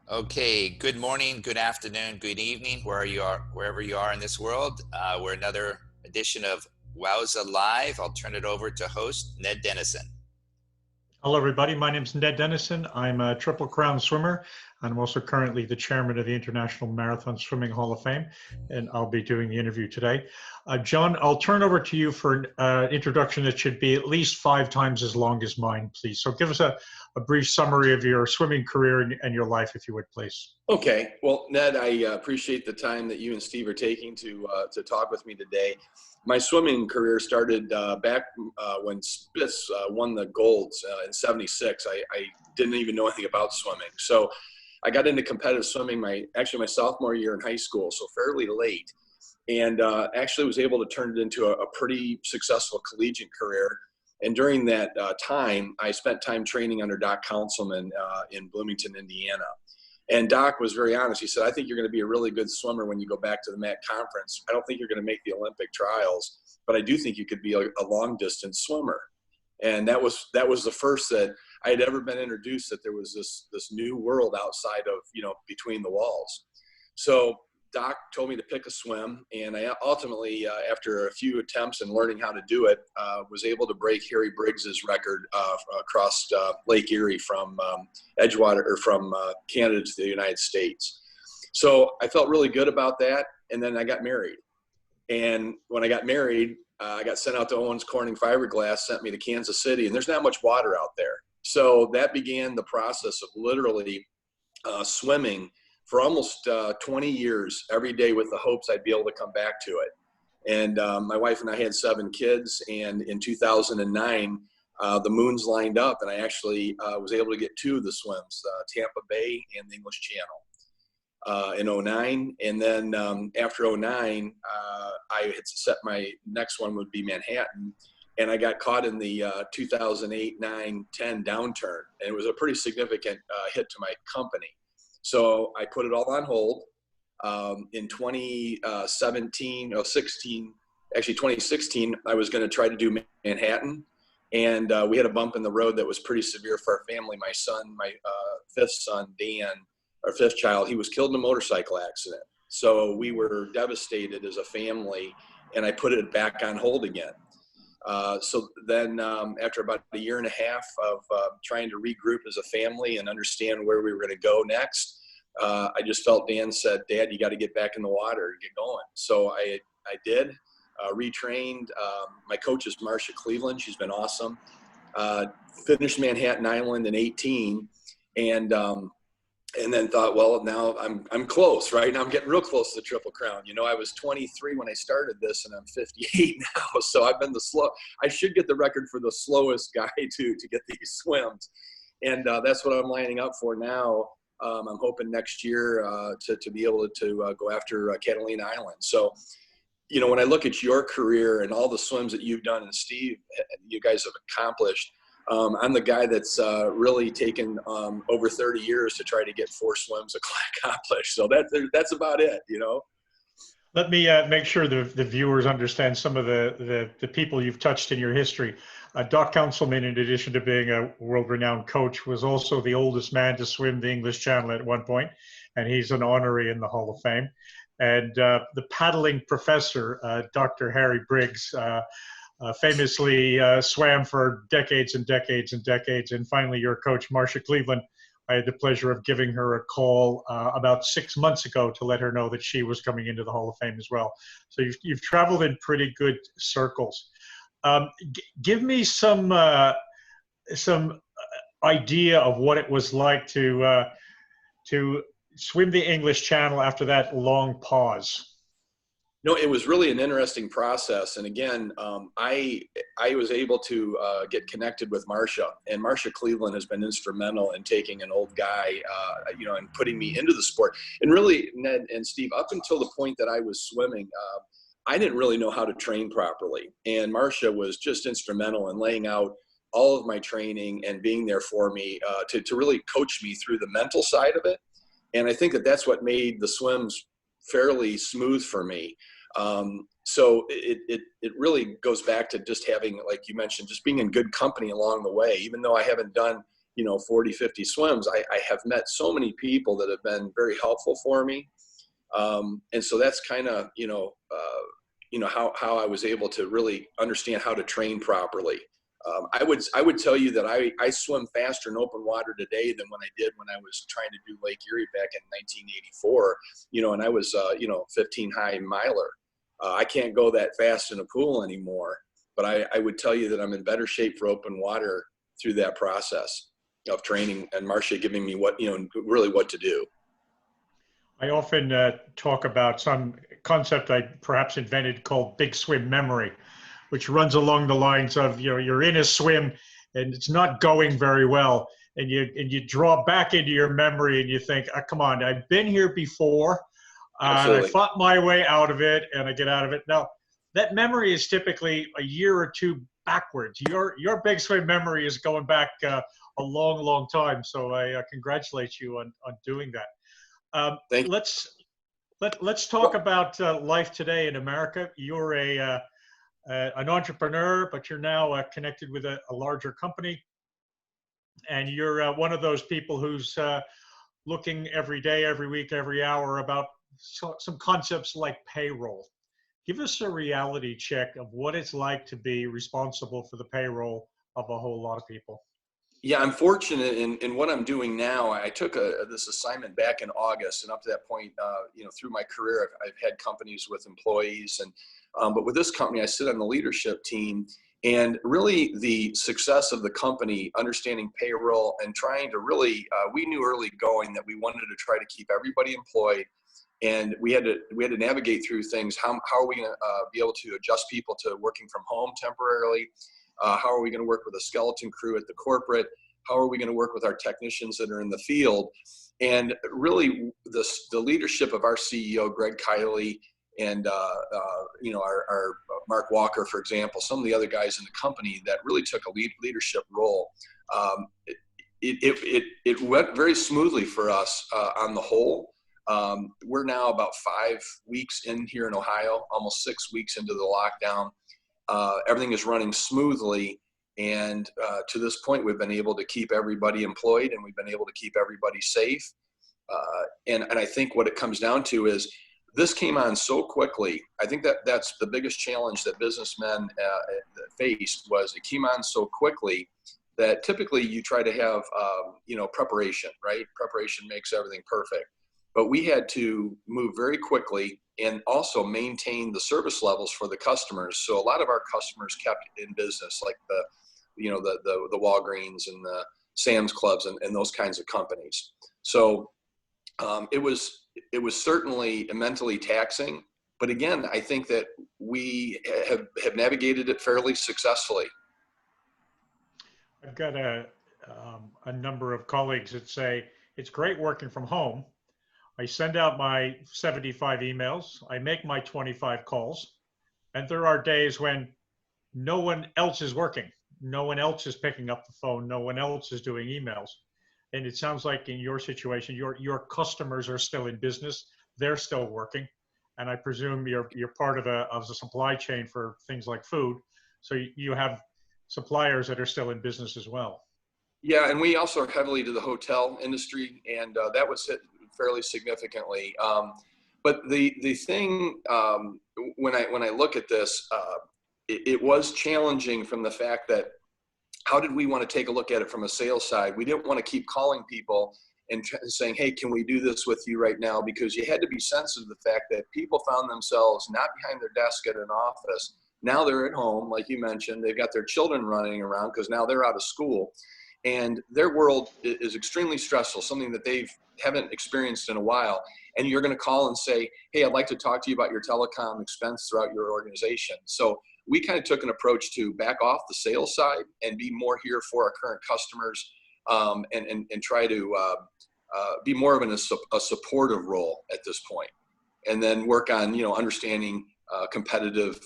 Okay, good morning, good afternoon, good evening, wherever you are in this world. We're another edition of WOWSA Live. I'll turn it over to host Ned Denison. Hello, everybody. My name is Ned Denison. I'm a Triple Crown swimmer. I'm also currently the chairman of the International Marathon Swimming Hall of Fame, and I'll be doing the interview today. John, I'll turn over to you for an introduction that should be at least 5 times as long as mine, please. So give us a brief summary of your swimming career and your life, if you would, please. Okay. Well, Ned, I appreciate the time that you and Steve are taking to talk with me today. My swimming career started back when Spitz won the golds in '76. I didn't even know anything about swimming. So I got into competitive swimming my sophomore year in high school, so fairly late, and actually was able to turn it into a pretty successful collegiate career. And during that time, I spent time training under Doc Councilman in Bloomington, Indiana. And Doc was very honest. He said, I think you're going to be a really good swimmer when you go back to the MAC conference. I don't think you're going to make the Olympic trials, but I do think you could be a long distance swimmer. And that was the first that I had ever been introduced that there was this new world outside of, between the walls. So Doc told me to pick a swim, and I ultimately, after a few attempts and learning how to do it, was able to break Harry Briggs's record across Lake Erie from Edgewater, or from Canada to the United States. So I felt really good about that, and then I got married. And when I got married, I got sent out to Owens Corning Fiberglass, sent me to Kansas City, and there's not much water out there. So that began the process of literally swimming for almost 20 years every day with the hopes I'd be able to come back to it. And my wife and I had 7 kids, and in 2009, the moons lined up, and I actually was able to get 2 of the swims, Tampa Bay and the English Channel in '09. And then after '09, I had set my next one would be Manhattan, and I got caught in the 2008, 9, 10 downturn, and it was a pretty significant hit to my company. So I put it all on hold. In 2016, I was going to try to do Manhattan. And we had a bump in the road that was pretty severe for our family. My son, my 5th son, Dan, our 5th child, he was killed in a motorcycle accident. So we were devastated as a family, and I put it back on hold again. So then after about a year and a half of trying to regroup as a family and understand where we were going to go next, I just felt Dan said, Dad, you got to get back in the water and get going. So I did, retrained. My coach is Marcia Cleveland. She's been awesome. Finished Manhattan Island in 18, and then thought, well, now I'm close, right? Now I'm getting real close to the Triple Crown. I was 23 when I started this, and I'm 58 now. So I've been I should get the record for the slowest guy to get these swims. And that's what I'm lining up for now. I'm hoping next year to be able to go after Catalina Island. So, when I look at your career and all the swims that you've done, and Steve, you guys have accomplished, I'm the guy that's really taken over 30 years to try to get 4 swims accomplished. So that's about it, Let me make sure the viewers understand some of the people you've touched in your history. Doc Councilman, in addition to being a world-renowned coach, was also the oldest man to swim the English Channel at one point, and he's an honoree in the Hall of Fame. And the paddling professor, Dr. Harry Briggs, famously swam for decades and decades and decades. And finally, your coach, Marcia Cleveland, I had the pleasure of giving her a call about 6 months ago to let her know that she was coming into the Hall of Fame as well. So you've traveled in pretty good circles. Give me some idea of what it was like to swim the English Channel after that long pause. No, it was really an interesting process. And again, I was able to get connected with Marcia, and Marcia Cleveland has been instrumental in taking an old guy, and putting me into the sport. And really, Ned and Steve, up until the point that I was swimming, I didn't really know how to train properly. And Marcia was just instrumental in laying out all of my training and being there for me to really coach me through the mental side of it. And I think that's what made the swims fairly smooth for me. So it really goes back to just having, like you mentioned, just being in good company along the way. Even though I haven't done 40, 50 swims, I have met so many people that have been very helpful for me. And so that's kind of, how I was able to really understand how to train properly. I would tell you that I swim faster in open water today than when I did when I was trying to do Lake Erie back in 1984, and I was, 15 high miler. I can't go that fast in a pool anymore, but I would tell you that I'm in better shape for open water through that process of training and Marcia giving me really what to do. I often talk about some concept I perhaps invented called big swim memory, which runs along the lines of, you're in a swim and it's not going very well. And you draw back into your memory and you think, oh, come on, I've been here before. And I fought my way out of it and I get out of it. Now, that memory is typically a year or two backwards. Your big swim memory is going back a long, long time. So I congratulate you on doing that. Let's talk about life today in America. You're an entrepreneur, but you're now connected with a larger company. And you're one of those people who's looking every day, every week, every hour about some concepts like payroll. Give us a reality check of what it's like to be responsible for the payroll of a whole lot of people. Yeah, I'm fortunate in what I'm doing now. I took this assignment back in August, and up to that point, through my career, I've had companies with employees, but with this company, I sit on the leadership team. And really, the success of the company, understanding payroll and trying to really, we knew early going that we wanted to try to keep everybody employed, and we had to navigate through things. How are we going to be able to adjust people to working from home temporarily? How are we going to work with a skeleton crew at the corporate? How are we going to work with our technicians that are in the field? And really, the leadership of our CEO, Greg Kiley, and our Mark Walker, for example, some of the other guys in the company that really took a leadership role. It went very smoothly for us on the whole. We're now about 5 weeks in here in Ohio, almost 6 weeks into the lockdown. Everything is running smoothly, and to this point, we've been able to keep everybody employed, and we've been able to keep everybody safe. And I think what it comes down to is this came on so quickly. I think that's the biggest challenge that businessmen faced, was it came on so quickly that typically you try to have preparation, right? Preparation makes everything perfect. But we had to move very quickly and also maintain the service levels for the customers. So a lot of our customers kept in business, like the Walgreens and the Sam's Clubs and those kinds of companies. So it was certainly mentally taxing, but again, I think that we have navigated it fairly successfully. I've got a number of colleagues that say it's great working from home. I send out my 75 emails, I make my 25 calls, and there are days when no one else is working. No one else is picking up the phone. No one else is doing emails. And it sounds like in your situation, your customers are still in business. They're still working. And I presume you're part of the supply chain for things like food. So you have suppliers that are still in business as well. Yeah, and we also are heavily to the hotel industry, and that was hit fairly significantly. But the thing, when I look at this, it was challenging from the fact that how did we want to take a look at it from a sales side? We didn't want to keep calling people and saying, hey, can we do this with you right now? Because you had to be sensitive to the fact that people found themselves not behind their desk at an office. Now they're at home, like you mentioned, they've got their children running around because now they're out of school. And their world is extremely stressful, something that they haven't experienced in a while. And you're going to call and say, hey, I'd like to talk to you about your telecom expense throughout your organization. So we kind of took an approach to back off the sales side and be more here for our current customers, and try to be more of a supportive role at this point. And then work on, understanding our competitors,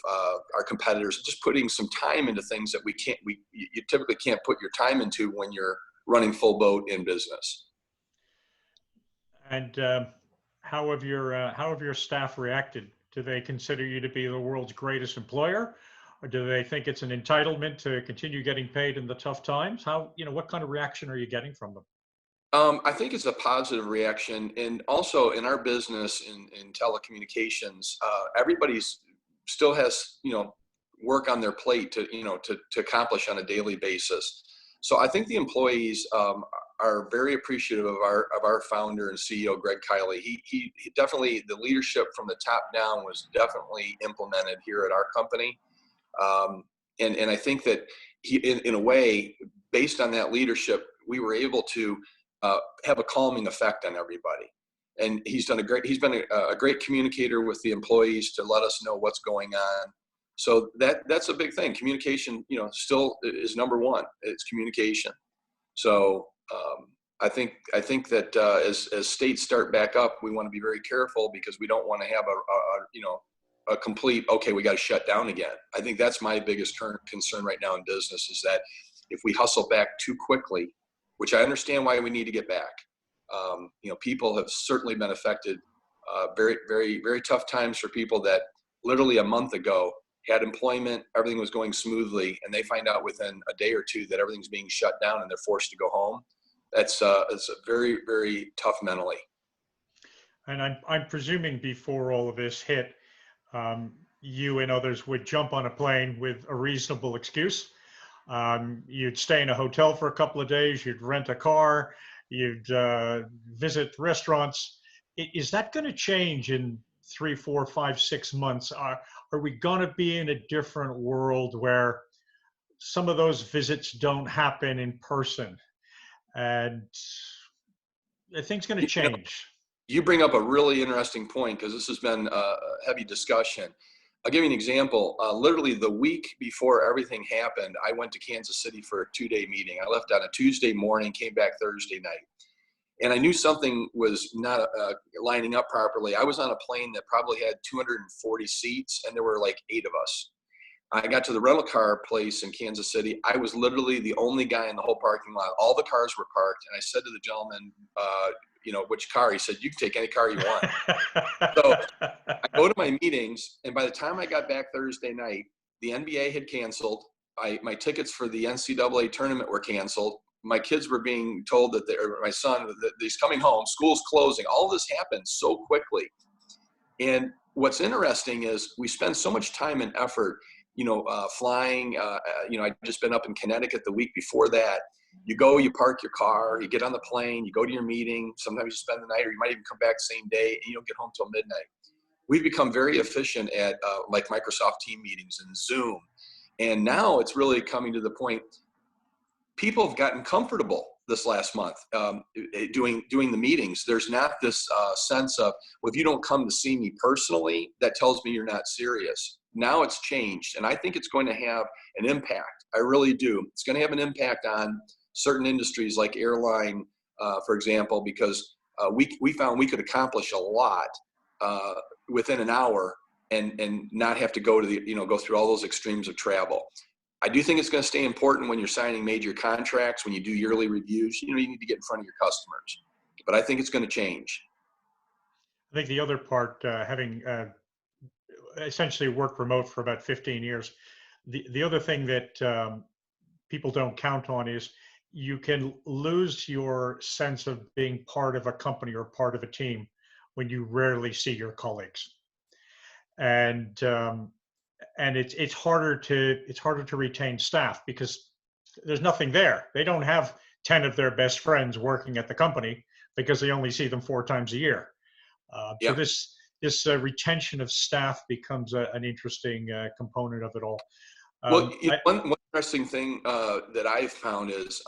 just putting some time into things that you typically can't put your time into when you're running full boat in business. And how have your staff reacted? Do they consider you to be the world's greatest employer, Or do they think it's an entitlement to continue getting paid in the tough times? How, what kind of reaction are you getting from them? I think it's a positive reaction, and also in our business in telecommunications, everybody's still has work on their plate to accomplish on a daily basis. So I think the employees are very appreciative of our founder and CEO, Greg Kiley. He definitely, the leadership from the top down was definitely implemented here at our company, and I think that he, in a way, based on that leadership, we were able to have a calming effect on everybody. And he's been a great communicator with the employees to let us know what's going on. So that's a big thing. Communication, still is number one. It's communication. So I think that as states start back up, we want to be very careful, because we don't want to have a complete, okay, we got to shut down again. I think that's my biggest current concern right now in business, is that if we hustle back too quickly, which I understand why we need to get back. People have certainly been affected. Very, very, very tough times for people that literally a month ago had employment, everything was going smoothly, and they find out within a day or two that everything's being shut down and they're forced to go home. It's a very, very tough mentally. And I'm presuming before all of this hit, you and others would jump on a plane with a reasonable excuse. You'd stay in a hotel for a couple of days, you'd rent a car, you'd visit restaurants. Is that going to change in 3, 4, 5, 6 months? Are we going to be in a different world where some of those visits don't happen in person, and are things going to change? You bring up a really interesting point, because this has been a heavy discussion. I'll give you an example. Literally the week before everything happened, I went to Kansas City for a 2-day meeting. I left on a Tuesday morning, came back Thursday night. And I knew something was not lining up properly. I was on a plane that probably had 240 seats, and there were like 8 of us. I got to the rental car place in Kansas City. I was literally the only guy in the whole parking lot. All the cars were parked. And I said to the gentleman, which car? He said, you can take any car you want. So I go to my meetings, and by the time I got back Thursday night, the NBA had canceled. My tickets for the NCAA tournament were canceled. My kids were being told that my son, that he's coming home, school's closing. All this happened so quickly. And what's interesting is we spend so much time and effort, flying. I'd just been up in Connecticut the week before that. You go, you park your car, you get on the plane, you go to your meeting. Sometimes you spend the night, or you might even come back the same day, and you don't get home till midnight. We've become very efficient at like Microsoft Team meetings and Zoom. And now it's really coming to the point, people have gotten comfortable this last month doing the meetings. There's not this sense of, well, if you don't come to see me personally, that tells me you're not serious. Now it's changed, and I think it's going to have an impact. I really do. It's going to have an impact on certain industries like airline, for example, because we found we could accomplish a lot within an hour and not have to go to go through all those extremes of travel. I do think it's going to stay important when you're signing major contracts, when you do yearly reviews. You need to get in front of your customers. But I think it's going to change. I think the other part, having essentially worked remote for about 15 years, the other thing that people don't count on is you can lose your sense of being part of a company or part of a team when you rarely see your colleagues. And it's harder to retain staff because there's nothing there. They don't have 10 of their best friends working at the company because they only see them 4 times a year. So this retention of staff becomes an interesting component of it all. Well, one interesting thing that I've found is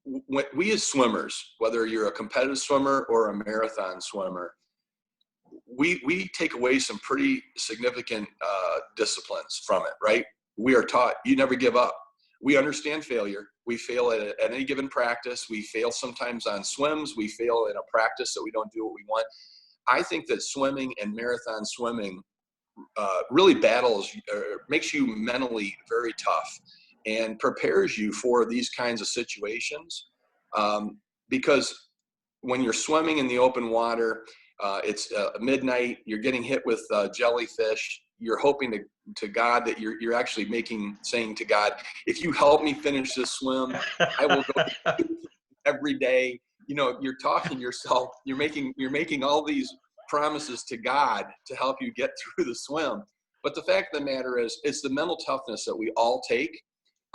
when we as swimmers, whether you're a competitive swimmer or a marathon swimmer, we take away some pretty significant disciplines from it, right? We are taught you never give up. We understand failure. We fail at any given practice. We fail sometimes on swims. We fail in a practice that we don't do what we want. I think that swimming and marathon swimming really makes you mentally very tough and prepares you for these kinds of situations. Because when you're swimming in the open water, it's midnight, you're getting hit with jellyfish. you're hoping to God that you're actually saying to God, if you help me finish this swim, I will go every day. You know, you're talking yourself, you're making all these promises to God to help you get through the swim. But the fact of the matter is, it's the mental toughness that we all take,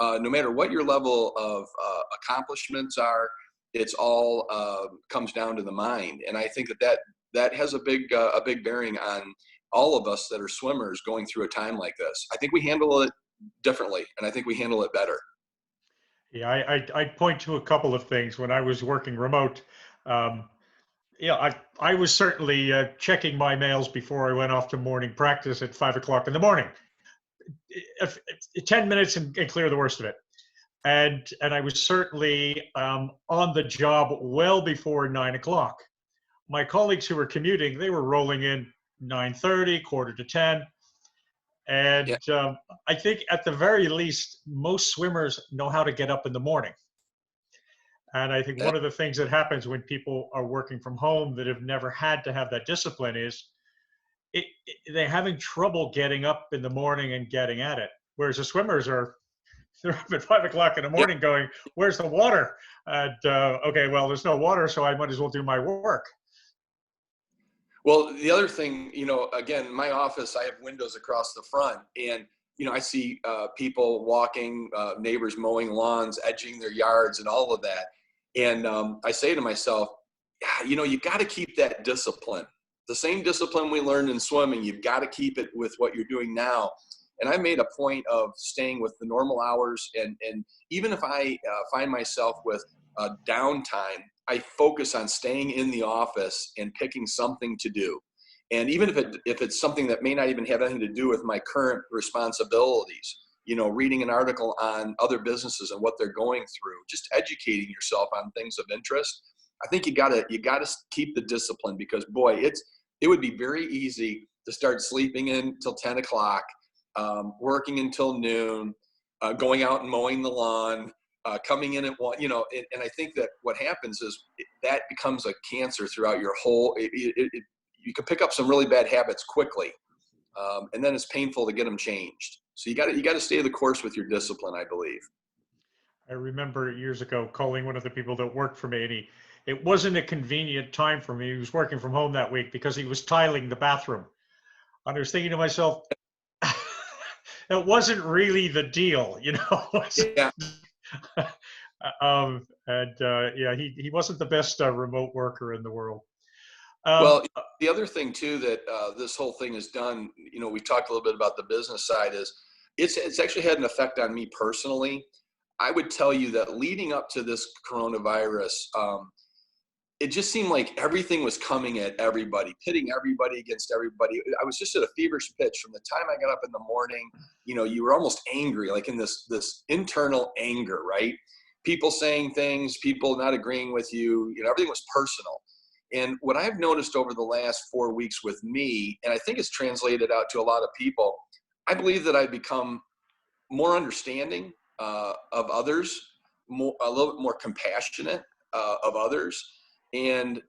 no matter what your level of accomplishments are. It's all comes down to the mind, and I think that has a big bearing on all of us that are swimmers going through a time like this. I think we handle it differently, and I think we handle it better. Yeah, I'd point to a couple of things. When I was working remote, I was certainly checking my mails before I went off to morning practice at 5 o'clock in the morning. 10 minutes and clear the worst of it. And I was certainly on the job well before 9 o'clock. My colleagues who were commuting, they were rolling in 9:30, quarter to 10. And I think at the very least, most swimmers know how to get up in the morning. And I think one of the things that happens when people are working from home that have never had to have that discipline is they're having trouble getting up in the morning and getting at it. Whereas the swimmers they're up at 5 o'clock in the morning going, where's the water? And okay, well, there's no water, so I might as well do my work. Well, the other thing, again, my office, I have windows across the front, and, I see people walking, neighbors mowing lawns, edging their yards and all of that. And I say to myself, you got to keep that discipline. The same discipline we learned in swimming, you've got to keep it with what you're doing now. And I made a point of staying with the normal hours. And even if I find myself with downtime, I focus on staying in the office and picking something to do. And even if it's something that may not even have anything to do with my current responsibilities, reading an article on other businesses and what they're going through, just educating yourself on things of interest. I think you gotta keep the discipline, because boy, it would be very easy to start sleeping in till 10 o'clock, working until noon, going out and mowing the lawn, coming in at 1, and I think that what happens is that becomes a cancer throughout your whole, you can pick up some really bad habits quickly. And then it's painful to get them changed. So you got to stay the course with your discipline, I believe. I remember years ago calling one of the people that worked for me, and it wasn't a convenient time for me. He was working from home that week because he was tiling the bathroom. And I was thinking to myself, it wasn't really the deal, Yeah. He wasn't the best remote worker in the world. Well, the other thing too that this whole thing has done, we talked a little bit about the business side, is it's actually had an effect on me personally. I would tell you that leading up to this coronavirus, it just seemed like everything was coming at everybody, pitting everybody against everybody. I was just at a feverish pitch from the time I got up in the morning. You were almost angry, like in this internal anger, right? People saying things, people not agreeing with you, everything was personal. And what I've noticed over the last 4 weeks with me, and I think it's translated out to a lot of people, I believe that I've become more understanding of others, a little bit more compassionate of others. And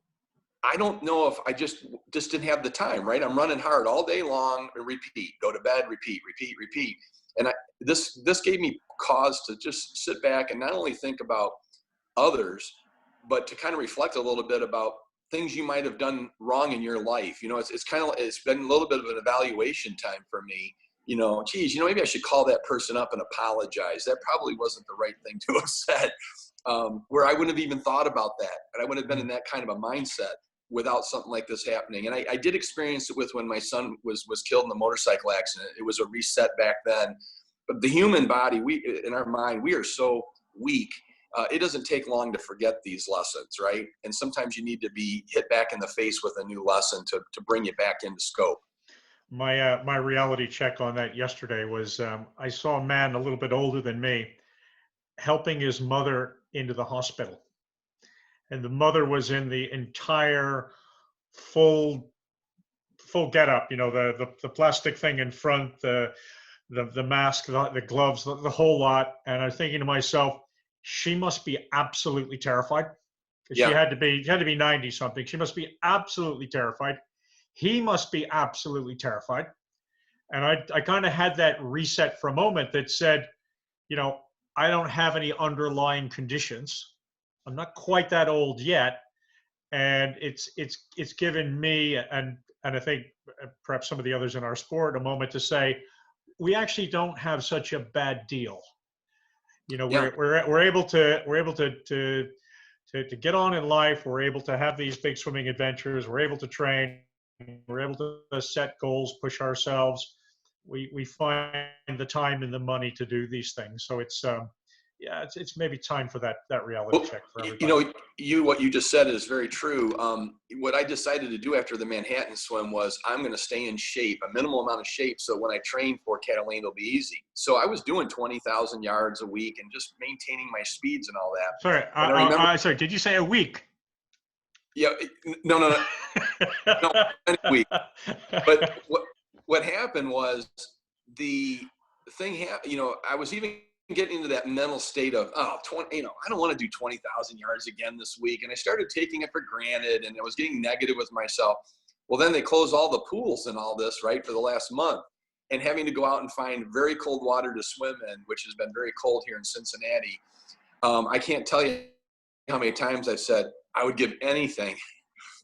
I don't know if I just didn't have the time, right? I'm running hard all day long and repeat, go to bed, repeat. And this gave me cause to just sit back and not only think about others, but to kind of reflect a little bit about things you might have done wrong in your life. It's been a little bit of an evaluation time for me. Maybe I should call that person up and apologize. That probably wasn't the right thing to have said. Where I wouldn't have even thought about that, and I would have been in that kind of a mindset without something like this happening. And I did experience it with when my son was killed in a motorcycle accident. It was a reset back then. But the human body, in our mind, we are so weak. It doesn't take long to forget these lessons, right? And sometimes you need to be hit back in the face with a new lesson to bring you back into scope. My reality check on that yesterday was I saw a man a little bit older than me helping his mother into the hospital. And the mother was in the entire full getup, the plastic thing in front, the mask, the gloves, the whole lot. And I was thinking to myself, she must be absolutely terrified. Yeah. She had to be 90 something. She must be absolutely terrified. He must be absolutely terrified. And I kind of had that reset for a moment that said, you know, I don't have any underlying conditions. I'm not quite that old yet. And it's given me and I think perhaps some of the others in our sport a moment to say, we actually don't have such a bad deal. You know, Yeah. we're able to get on in life. We're able to have these big swimming adventures. We're able to train. We're able to set goals, push ourselves. We find the time and the money to do these things. So it's yeah, it's maybe time for that reality Well, check for you everybody. know, what you just said is very true. What I decided to do after the Manhattan swim was I'm going to stay in shape, a minimal amount of shape, so when I train for Catalina, it'll be easy. So I was doing 20,000 yards a week and just maintaining my speeds and all that. Sorry, And I remember, sorry. Did you say a week? yeah, no, a week. But what happened was the thing, you know, I was even getting into that mental state of, oh, 20, you know, I don't want to do 20,000 yards again this week. And I started taking it for granted, and I was getting negative with myself. Well, then they closed all the pools and all this, right, for the last month, and having to go out and find very cold water to swim in, which has been very cold here in Cincinnati. I can't tell you how many times I've said I would give anything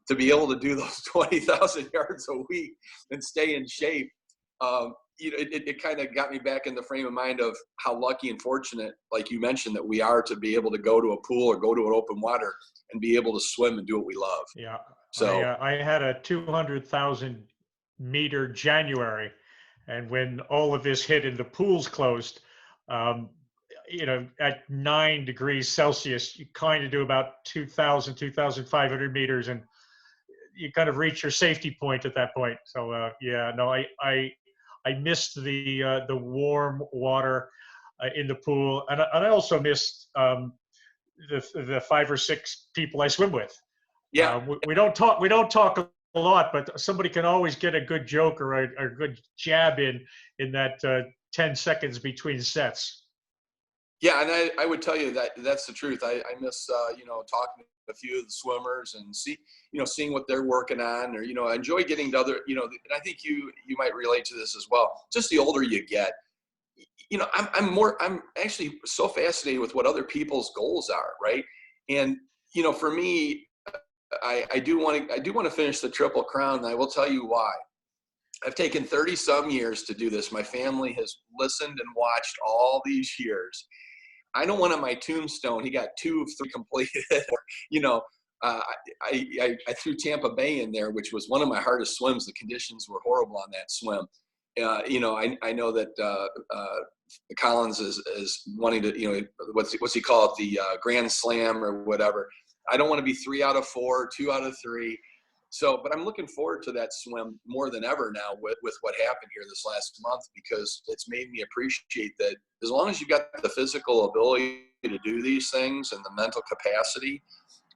to be able to do those 20,000 yards a week and stay in shape. You know, it kind of got me back in the frame of mind of how lucky and fortunate, like you mentioned, that we are to be able to go to a pool or go to an open water and be able to swim and do what we love. Yeah, So I had a 200,000 meter January, and when all of this hit and the pools closed, um, you know, at 9 degrees Celsius, you kind of do about 2,000, 2,500 meters, and you kind of reach your safety point at that point. So yeah, no, I missed the warm water in the pool, and I also missed the 5 or 6 people I swim with. yeah, We don't talk a lot, but somebody can always get a good joke or a good jab in that 10 seconds between sets. yeah, and I would tell you that that's the truth. I miss you know, talking to a few of the swimmers and seeing what they're working on, or, you know, I enjoy getting to other, you know, and I think you might relate to this as well. Just the older you get, you know, I'm actually so fascinated with what other people's goals are, right? And, you know, for me, I do want to finish the Triple Crown, and I will tell you why. I've taken 30 some years to do this. My family has listened and watched all these years. I don't want on my tombstone, he got 2 of 3 completed. Or, you know, I threw Tampa Bay in there, which was one of my hardest swims. The conditions were horrible on that swim. You know, I know that Collins is wanting to, you know, what's he call it, the Grand Slam or whatever. I don't want to be 3 out of 4, 2 out of 3. So, but I'm looking forward to that swim more than ever now with what happened here this last month, because it's made me appreciate that as long as you've got the physical ability to do these things and the mental capacity,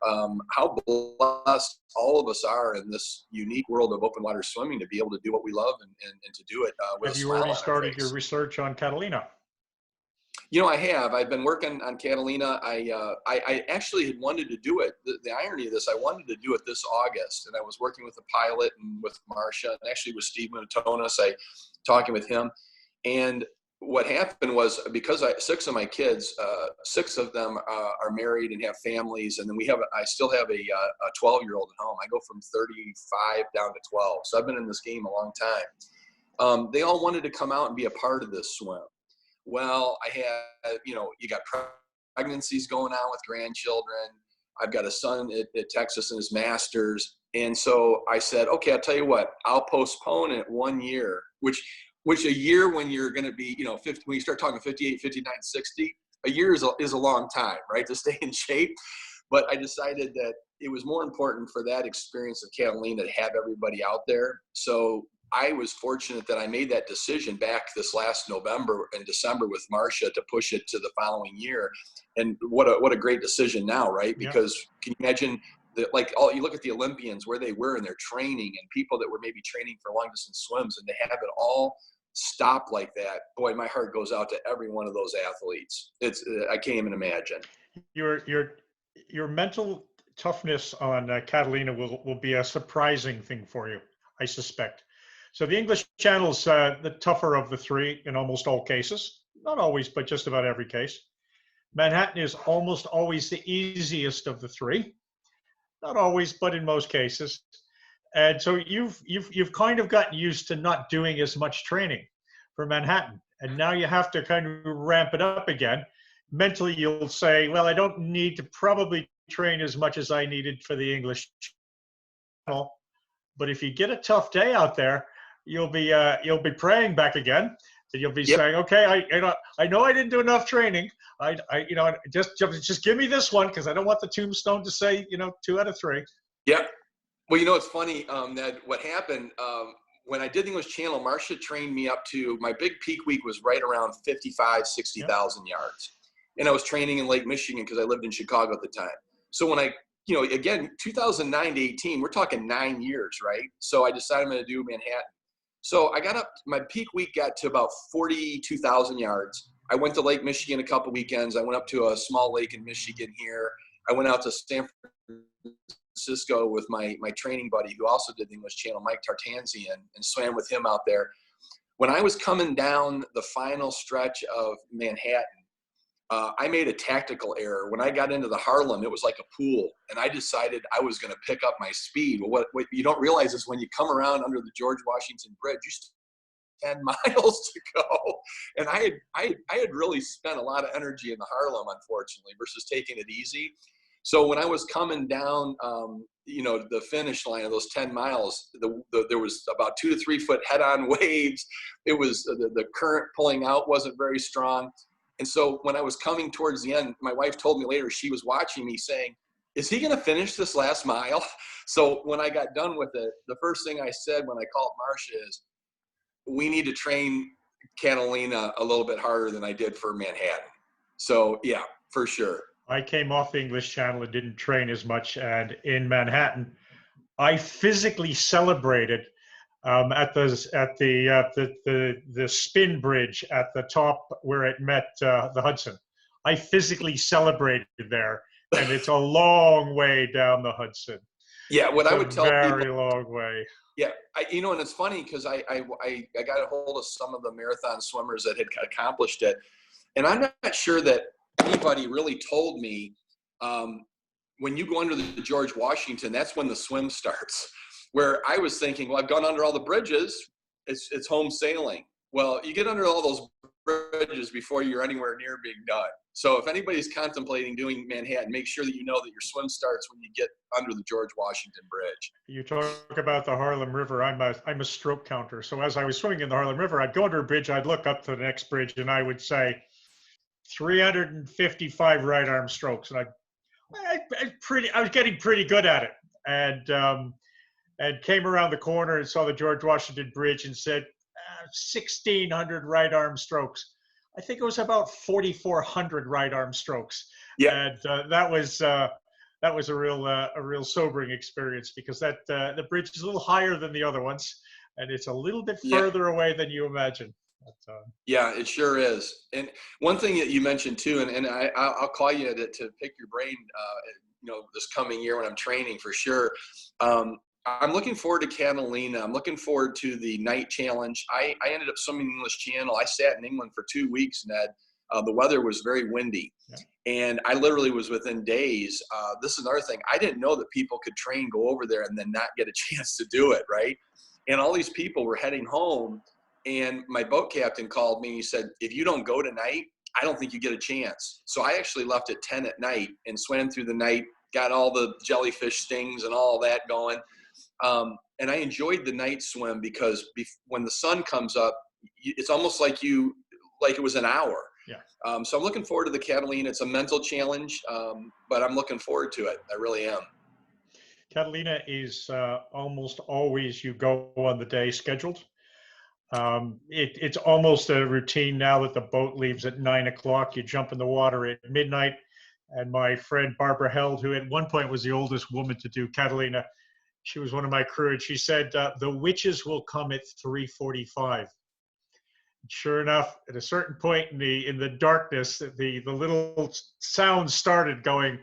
how blessed all of us are in this unique world of open water swimming to be able to do what we love and to do it with Have a you smile on already our started your face. research on Catalina? You know, I have. I've been working on Catalina. I actually had wanted to do it. The irony of this, I wanted to do it this August, and I was working with the pilot and with Marcia, and actually with Steve Munatonis, talking with him. And what happened was, because 6 of my kids, 6 of them are married and have families, and then I still have a 12-year-old at home. I go from 35 down to 12, so I've been in this game a long time. They all wanted to come out and be a part of this swim. Well, I had, you know, you got pregnancies going on with grandchildren. I've got a son at Texas in his master's. And so I said, okay, I'll tell you what, I'll postpone it 1 year, which a year when you're going to be, you know, 50, when you start talking 58, 59, 60, a year is a long time, right, to stay in shape. But I decided that it was more important for that experience of Catalina to have everybody out there. So I was fortunate that I made that decision back this last November and December with Marcia to push it to the following year. And what a great decision now, right? Because can you imagine that, like, you look at the Olympians, where they were in their training, and people that were maybe training for long distance swims, and to have it all stop like that. Boy, my heart goes out to every one of those athletes. I can't even imagine. Your mental toughness on Catalina will be a surprising thing for you, I suspect. So the English Channel's the tougher of the three in almost all cases. Not always, but just about every case. Manhattan is almost always the easiest of the three. Not always, but in most cases. And so you've kind of gotten used to not doing as much training for Manhattan. And now you have to kind of ramp it up again. Mentally, you'll say, well, I don't need to probably train as much as I needed for the English Channel. But if you get a tough day out there, you'll be praying back again. So you'll be saying, okay, I know I didn't do enough training. Just give me this one, because I don't want the tombstone to say 2 out of 3. Yep. Well, it's funny, Ned, what happened when I did the English Channel, Marcia trained me up to, my big peak week was right around 55, 60,000 yards. And I was training in Lake Michigan because I lived in Chicago at the time. So when I, again, 2009 to 18, we're talking 9 years, right? So I decided I'm going to do Manhattan. So I got up, my peak week got to about 42,000 yards. I went to Lake Michigan a couple weekends. I went up to a small lake in Michigan here. I went out to San Francisco with my training buddy who also did the English Channel, Mike Tartanzian, and swam with him out there. When I was coming down the final stretch of Manhattan, I made a tactical error. When I got into the Harlem, it was like a pool, and I decided I was going to pick up my speed. Well, what you don't realize is when you come around under the George Washington Bridge, you still have 10 miles to go. And I had really spent a lot of energy in the Harlem, unfortunately, versus taking it easy. So when I was coming down, the finish line of those 10 miles, there was about 2 to 3 foot head-on waves. It was the current pulling out wasn't very strong. And so when I was coming towards the end, my wife told me later, she was watching me saying, is he going to finish this last mile? So when I got done with it, the first thing I said when I called Marcia is, we need to train Catalina a little bit harder than I did for Manhattan. So yeah, for sure. I came off the English Channel and didn't train as much. And in Manhattan, I physically celebrated at the spin bridge at the top where it met the Hudson. I physically celebrated there, and it's a long way down the Hudson. Yeah, what I would tell people, very long way. Yeah, and it's funny because I got a hold of some of the marathon swimmers that had accomplished it, and I'm not sure that anybody really told me when you go under the George Washington, that's when the swim starts. Where I was thinking, well, I've gone under all the bridges, it's home sailing. Well, you get under all those bridges before you're anywhere near being done. So if anybody's contemplating doing Manhattan, make sure that you know that your swim starts when you get under the George Washington Bridge. You talk about the Harlem River. I'm a stroke counter. So as I was swimming in the Harlem River, I'd go under a bridge, I'd look up to the next bridge, and I would say 355 right arm strokes. And I was getting pretty good at it. And came around the corner and saw the George Washington Bridge and said, 1,600 right arm strokes. I think it was about 4,400 right arm strokes. Yeah. And that was a real sobering experience, because the bridge is a little higher than the other ones, and it's a little bit further away than you imagine. But, yeah, it sure is. And one thing that you mentioned too, and I'll call you to pick your brain, this coming year when I'm training for sure. I'm looking forward to Catalina. I'm looking forward to the night challenge. I ended up swimming the English Channel. I sat in England for 2 weeks, Ned. The weather was very windy. Yeah. And I literally was within days. This is another thing. I didn't know that people could train, go over there, and then not get a chance to do it, right? And all these people were heading home, and my boat captain called me and he said, if you don't go tonight, I don't think you get a chance. So I actually left at 10 at night and swam through the night, got all the jellyfish stings and all that going. And I enjoyed the night swim because when the sun comes up, it's almost like it was an hour. Yeah. So I'm looking forward to the Catalina. It's a mental challenge, but I'm looking forward to it. I really am. Catalina is almost always you go on the day scheduled. It's almost a routine now that the boat leaves at 9 o'clock. You jump in the water at midnight. And my friend Barbara Held, who at one point was the oldest woman to do Catalina, she was one of my crew, and she said, the witches will come at 3:45. Sure enough, at a certain point in the darkness, the little sound started going,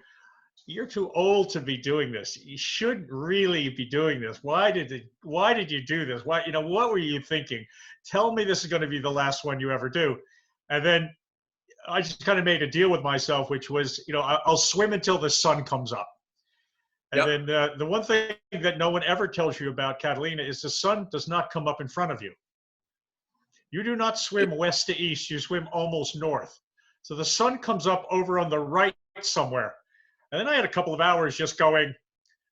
you're too old to be doing this. You shouldn't really be doing this. Why did you do this? Why, what were you thinking? Tell me this is going to be the last one you ever do. And then I just kind of made a deal with myself, which was, I'll swim until the sun comes up. And Yep. then the one thing that no one ever tells you about Catalina is the sun does not come up in front of you. You do not swim west to east, you swim almost north. So the sun comes up over on the right somewhere. And then I had a couple of hours just going,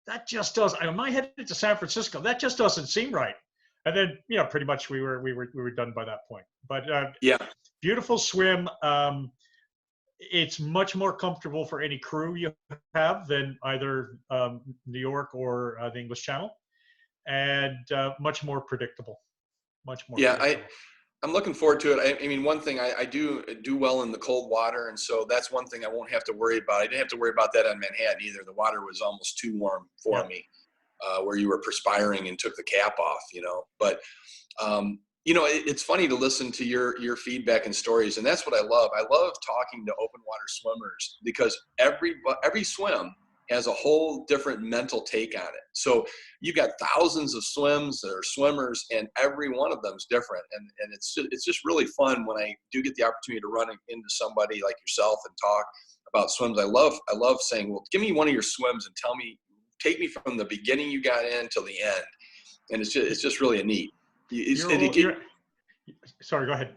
that just does, am I headed to San Francisco? That just doesn't seem right. And then, pretty much we were done by that point. But Yeah. beautiful swim. It's much more comfortable for any crew you have than either New York or the English Channel, and much more predictable. Much more. Yeah, predictable. I'm looking forward to it. I mean, one thing I do well in the cold water, and so that's one thing I won't have to worry about. I didn't have to worry about that on Manhattan either. The water was almost too warm for me, where you were perspiring and took the cap off, But it's funny to listen to your feedback and stories, and that's what I love. I love talking to open water swimmers because every swim has a whole different mental take on it. So you've got thousands of swims or swimmers, and every one of them is different. And it's just really fun when I do get the opportunity to run into somebody like yourself and talk about swims. I love saying, well, give me one of your swims and take me from the beginning you got in till the end. And it's just really neat. Sorry, go ahead.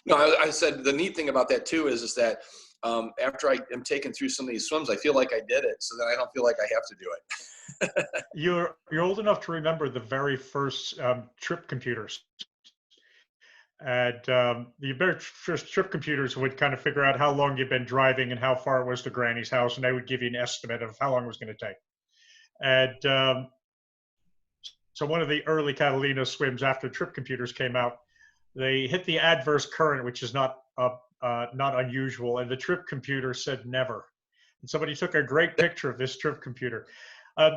No, I said the neat thing about that too is that after I am taken through some of these swims, I feel like I did it, so that I don't feel like I have to do it. You're old enough to remember the very first trip computers. And the very first trip computers would kind of figure out how long you'd been driving and how far it was to Granny's house, and they would give you an estimate of how long it was going to take. And so one of the early Catalina swims after trip computers came out, they hit the adverse current, which is not unusual, and the trip computer said never. And somebody took a great picture of this trip computer.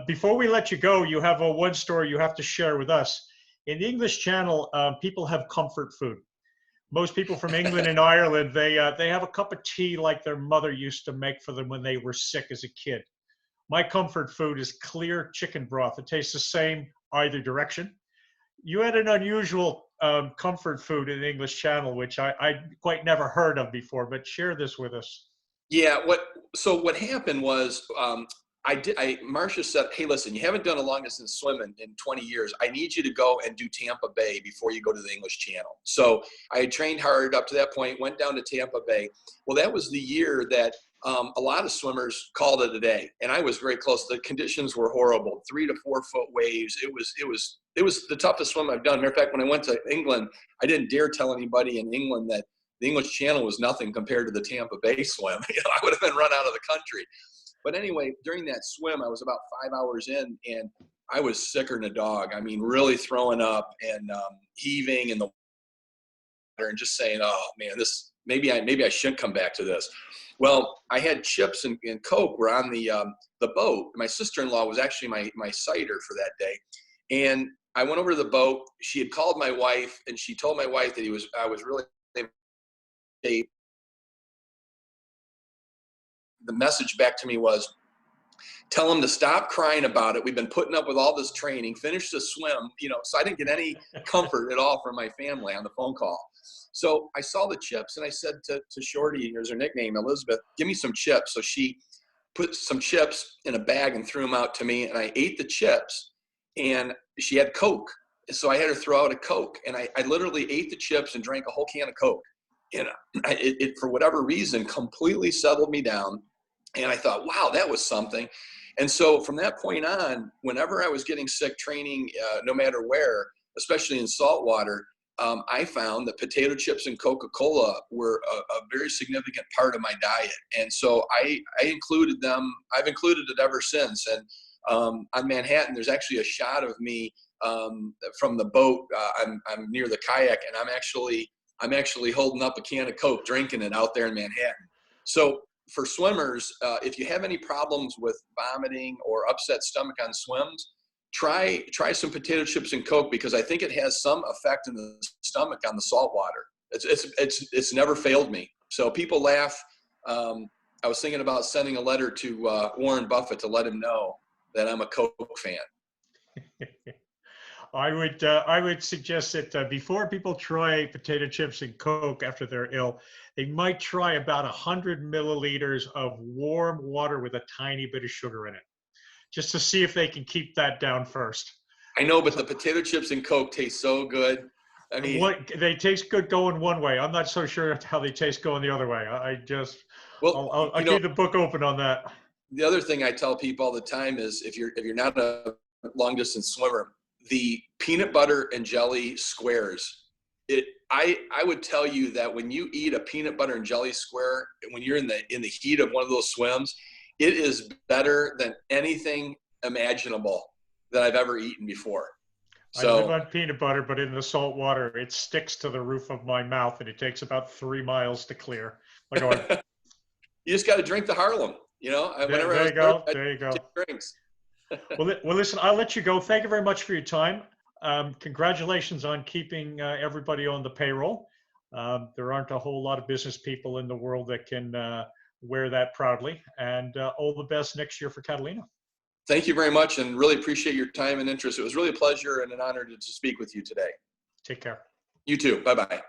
Before we let you go, you have one story you have to share with us. In the English Channel, people have comfort food. Most people from England and Ireland, they have a cup of tea like their mother used to make for them when they were sick as a kid. My comfort food is clear chicken broth. It tastes the same either direction. You had an unusual comfort food in the English Channel, which I quite never heard of before, but share this with us. Yeah, what happened was Marcia said, hey, listen, you haven't done a long distance swim in 20 years. I need you to go and do Tampa Bay before you go to the English Channel. So I had trained hard up to that point, went down to Tampa Bay. Well, that was the year that a lot of swimmers called it a day, and I was very close. The conditions were horrible, 3 to 4 foot waves. It was the toughest swim I've done. Matter of fact, when I went to England, I didn't dare tell anybody in England that the English Channel was nothing compared to the Tampa Bay swim. I would have been run out of the country. But anyway, during that swim, I was about 5 hours in, and I was sicker than a dog. I mean, really throwing up and heaving in the water and just saying, oh man, maybe I shouldn't come back to this. Well, I had chips and Coke were on the boat. My sister-in-law was actually my sighter for that day. And I went over to the boat. She had called my wife, and she told my wife that I was really the message back to me was, tell him to stop crying about it. We've been putting up with all this training, finish the swim, so I didn't get any comfort at all from my family on the phone call. So I saw the chips, and I said to Shorty, here's her nickname, Elizabeth, give me some chips. So she put some chips in a bag and threw them out to me, and I ate the chips, and she had Coke. So I had her throw out a Coke, and I literally ate the chips and drank a whole can of Coke. And it for whatever reason, completely settled me down. And I thought, wow, that was something. And so from that point on, whenever I was getting sick training, no matter where, especially in saltwater, I found that potato chips and Coca-Cola were a very significant part of my diet. And so I included them. I've included it ever since. And on Manhattan, there's actually a shot of me from the boat. I'm near the kayak, and I'm actually holding up a can of Coke, drinking it out there in Manhattan. So for swimmers, if you have any problems with vomiting or upset stomach on swims, try some potato chips and Coke, because I think it has some effect in the stomach on the salt water. It's never failed me. So people laugh. I was thinking about sending a letter to Warren Buffett to let him know that I'm a Coke fan. I would suggest that before people try potato chips and Coke after they're ill, they might try about 100 milliliters of warm water with a tiny bit of sugar in it, just to see if they can keep that down first. I know, but the potato chips and Coke taste so good. I mean, they taste good going one way. I'm not so sure how they taste going the other way. I'll keep the book open on that. The other thing I tell people all the time is if you're not a long distance swimmer, the peanut butter and jelly squares, I would tell you that when you eat a peanut butter and jelly square, when you're in the heat of one of those swims, it is better than anything imaginable that I've ever eaten before. So, I live on peanut butter, but in the salt water, it sticks to the roof of my mouth, and it takes about 3 miles to clear. You just got to drink the Harlem, you know. There you go. There you go. Drinks. Well, listen, I'll let you go. Thank you very much for your time. Congratulations on keeping everybody on the payroll. There aren't a whole lot of business people in the world that can wear that proudly. And all the best next year for Catalina. Thank you very much, and really appreciate your time and interest. It was really a pleasure and an honor to speak with you today. Take care. You too. Bye-bye.